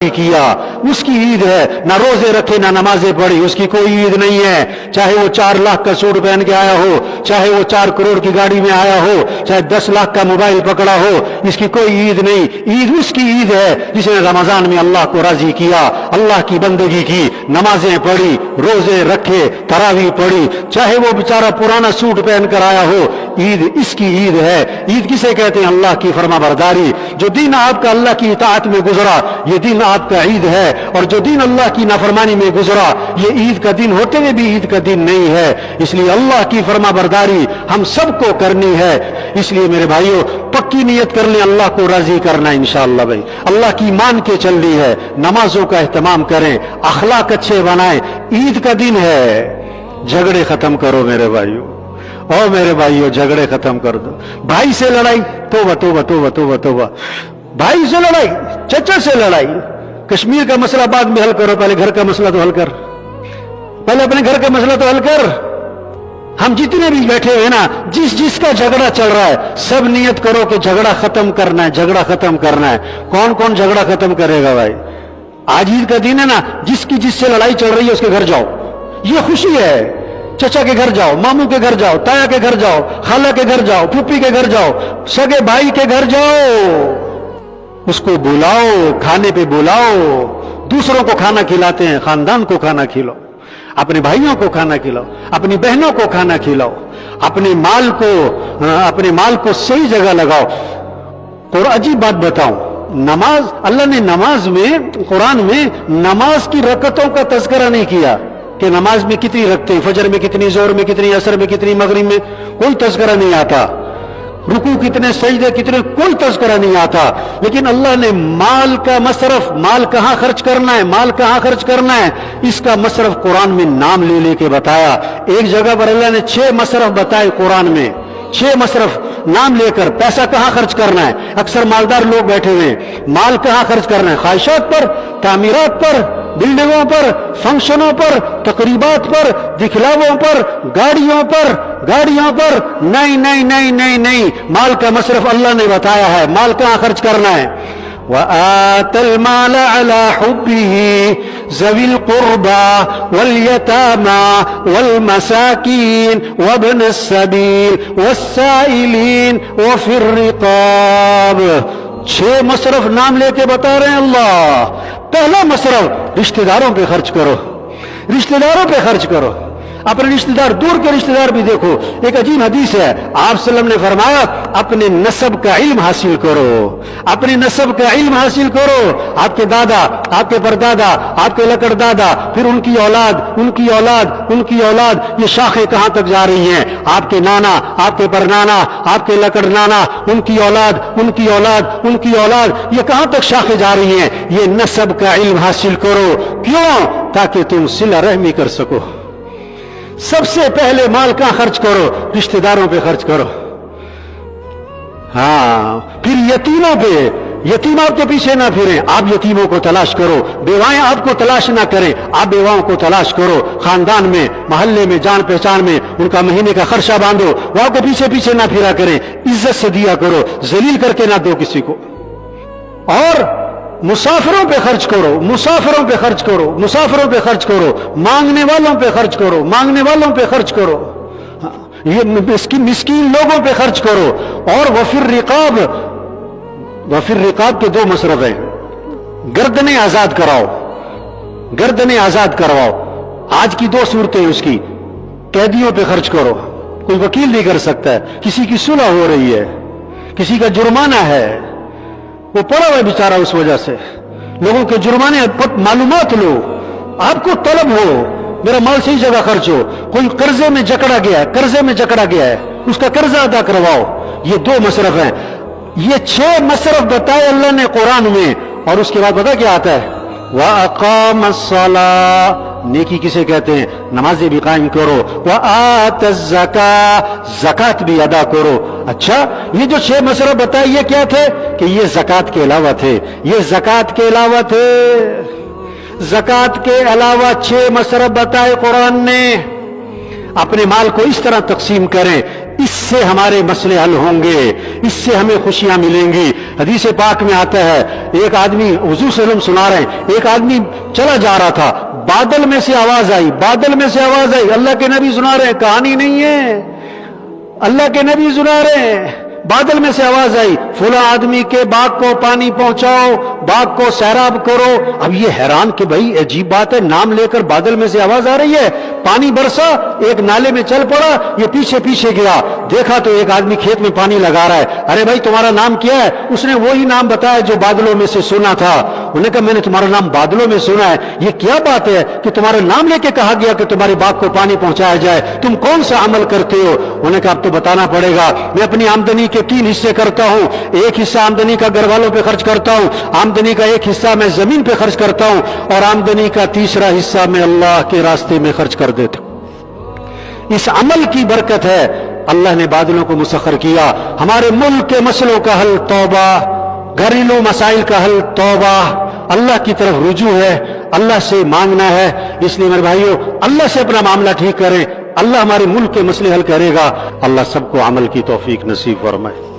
किया, उसकी ईद है। ना रोजे रखे ना नमाजें पढ़ी, उसकी कोई ईद नहीं है। चाहे वो 4 लाख का सूट पहन के आया हो, चाहे वो 4 करोड़ की गाड़ी में आया हो, चाहे 10 लाख का मोबाइल पकड़ा हो, इसकी कोई ईद नहीं। ईद उसकी ईद है जिसने रमजान में अल्लाह को राजी किया, अल्लाह की बंदगी की, नमाजें पढ़ी, रोजे रखे, तरावी पढ़ी। चाहे वो बेचारा पुराना सूट पहन कर आया हो, ईद इसकी ईद है। ईद किसे कहते हैं? अल्लाह की फरमाबरदारी। जो दिन आपका अल्लाह की इताअत में गुजरा, ये दिन आपका ईद है। और जो दिन अल्लाह की नाफरमानी में गुजरा, ये ईद का दिन होते हुए भी ईद का दिन नहीं है। इसलिए अल्लाह की फरमाबरदारी हम सबको करनी है। इसलिए मेरे भाइयों, पक्की नियत कर लें अल्लाह को राजी करना इंशाअल्लाह। भाई अल्लाह की मान के चलनी है। नमाजों का एहतमाम करें, अखलाक अच्छे बनाएं। ईद का दिन है, झगड़े खत्म करो मेरे भाइयों। और मेरे भाइयों, झगड़े खत्म कर दो। भाई से लड़ाई, तौबा तौबा तौबा तौबा तौबा। भाई से लड़ाई, चचा से लड़ाई। कश्मीर का मसला बाद में हल करो, पहले घर का मसला तो हल कर। पहले अपने घर का मसला तो हल कर। हम जितने भी बैठे हैं ना, जिस जिसका झगड़ा चल रहा है, सब नियत करो कि झगड़ा खत्म करना है, झगड़ा खत्म करना है। कौन कौन झगड़ा खत्म करेगा भाई? आज ईद का दिन है ना, जिसकी जिससे लड़ाई चल रही है उसके घर जाओ, ये खुशी है। चचा के घर जाओ, मामू के घर जाओ, ताया के घर जाओ, खाला के घर जाओ, फूफी के घर जाओ, सगे भाई के घर जाओ, उसको बुलाओ, खाने पे बुलाओ। दूसरों को खाना खिलाते हैं, खानदान को खाना खिलाओ, अपने भाइयों को खाना खिलाओ, अपनी बहनों को खाना खिलाओ, अपने माल को सही जगह लगाओ। और अजीब बात बताऊं, नमाज, अल्लाह ने नमाज में, कुरान में नमाज की रकतों का तज़किरा नहीं किया कि नमाज में कितनी रखते, फजर में कितनी, जोर में कितनी, असर में कितनी, मगरिब में, कोई तज़किरा नहीं आता। रुकू कितने, सजदे कितने, कोई तज़किरा नहीं आता। लेकिन अल्लाह ने माल का मसरफ, माल कहां खर्च करना है, माल कहां खर्च करना है, इसका मसरफ कुरान में नाम ले लेके बताया। एक जगह पर अल्लाह ने 6 मसरफ बताए कुरान में, 6 मसरफ नाम लेकर। पैसा कहां खर्च करना है? अक्सर मालदार लोग बैठे हुए हैं, माल कहां खर्च करना है? ख्वाहिशात पर, तामीरात पर, बिल्डिंगों पर, फंक्शनों पर, तकरीबात पर, दिखलावों पर, गाड़ियों पर नहीं नहीं नहीं नहीं नहीं। माल का मसरफ अल्लाह ने बताया है, माल कहां खर्च करना है। वआतल माल अला हुब्बिही ज़विल कुर्बा वल यतामा वल मसाकीन वब्नस सबील वस्साइलीन वफिर रिकाब। 6 मसरफ नाम लेके बता रहे हैं अल्लाह। पहला मसरफ, रिश्तेदारों पे खर्च करो, रिश्तेदारों पे खर्च करो। अपने रिश्तेदार, दूर के रिश्तेदार भी देखो। एक अजीब हदीस है, आप सल्लम ने फरमाया, अपने नसब का इल्म हासिल करो, अपने नसब का इल्म हासिल करो। आपके दादा, आपके परदादा, आपके लकड़दादा, फिर उनकी औलाद, उनकी औलाद, उनकी औलाद, ये शाखें कहां तक जा रही हैं? आपके नाना, आपके परनाना, आपके लकड़नाना, उनकी औलाद, उनकी औलाद, उनकी औलाद, ये कहां तक शाखें जा रही हैं? ये नसब का इल्म हासिल करो। क्यों? ताकि तुम सिला रहमी कर सको। सबसे पहले माल कहां खर्च करो? रिश्तेदारों पे खर्च करो। हाँ, फिर यतीमों पे, यतीम आपके पीछे ना फिरें, आप यतीमों को तलाश करो। बेवाएं आपको तलाश ना करें, आप बेवाओं को तलाश करो। खानदान में, मोहल्ले में, जान पहचान में उनका महीने का खर्चा बांधो, वो आपके पीछे पीछे ना फिरा करें। इज्जत से दिया करो, जलील करके ना दो किसी को। और मुसाफिरों पे खर्च करो, मुसाफिरों पे खर्च करो, मुसाफिरों पे खर्च करो। मांगने वालों पे खर्च करो, मांगने वालों पे खर्च करो। ये मिस्कीन लोगों पे खर्च करो। और वफिर रिकाब, वफिर रिकाब के 2 मसरफ हैं। गर्दनें आजाद कराओ, गर्दनें आजाद करवाओ। आज की 2 सूरतें उसकी, कैदियों पे खर्च करो, कोई वकील नहीं कर सकता है, किसी की सुलह हो रही है, किसी का जुर्माना है, वो पड़ा हुआ बेचारा, उस वजह से लोगों के जुर्माने, मालूमात लो, आपको तलब हो, मेरा माल सही जगह खर्च हो। कोई कर्जे में जकड़ा गया है, कर्जे में जकड़ा गया है, उसका कर्जा अदा करवाओ। ये 2 मसरफ हैं। ये 6 मसरफ बताए अल्लाह ने कुरान में। और उसके बाद पता क्या आता है? वअक़ामस्सलाह, नेकी किसे कहते हैं? नमाजें भी कायम करो। वआतज़्ज़का, ज़कात भी अदा करो। अच्छा, ये जो 6 मसरफ बताए, ये क्या थे? कि ये ज़कात के अलावा थे, ये ज़कात के अलावा थे। ज़कात के अलावा 6 मसरफ बताए कुरान ने। अपने माल को इस तरह तकसीम करें, इससे हमारे मसले हल होंगे, इससे हमें खुशियां मिलेंगी। हदीस पाक में आता है, एक आदमी, हुजूर सल्लल्लाहु अलैहि वसल्लम सुना रहे हैं, एक आदमी चला जा रहा था, बादल में से आवाज आई, बादल में से आवाज आई, अल्लाह के नबी सुना रहे हैं, कहानी नहीं है, अल्लाह के नबी सुना रहे हैं, बादल में से आवाज आई, फला आदमी के बाग को पानी पहुंचाओ, बाग को सैराब करो। अब ये हैरान कि भाई अजीब बात है, नाम लेकर बादल में से आवाज आ रही है, पानी बरसा, एक नाले में चल पड़ा, ये पीछे पीछे गया, देखा तो एक आदमी खेत में पानी लगा रहा है। अरे भाई तुम्हारा नाम क्या है? उसने वही नाम बताया जो बादलों में से सुना था। उन्होंने कहा मैंने तुम्हारा नाम बादलों में सुना है, ये क्या बात है कि तुम्हारा नाम लेके कहा गया कि तुम्हारे बाग को पानी पहुंचाया जाए, तुम कौन सा अमल करते हो? उन्होंने कहा अब तो बताना पड़ेगा, मैं अपनी आमदनी के 3 हिस्से करता हूं, एक हिस्सा आमदनी का घर वालों पे खर्च करता हूं, आमदनी का एक हिस्सा मैं जमीन पे खर्च करता हूं, और आमदनी का तीसरा हिस्सा मैं अल्लाह के रास्ते में खर्च कर देता हूं। इस अमल की बरकत है, अल्लाह ने बादलों को मुसख्खर किया। हमारे मुल्क के मसलों का हल तौबा, घरेलू मसाइल का हल तौबा, अल्लाह की तरफ रुजू है, अल्लाह से मांगना है। इसलिए मेरे भाइयों, अल्लाह से अपना मामला ठीक करें, अल्लाह हमारे मुल्क के मसले हल करेगा। अल्लाह सबको अमल की तौफीक नसीब फरमाए।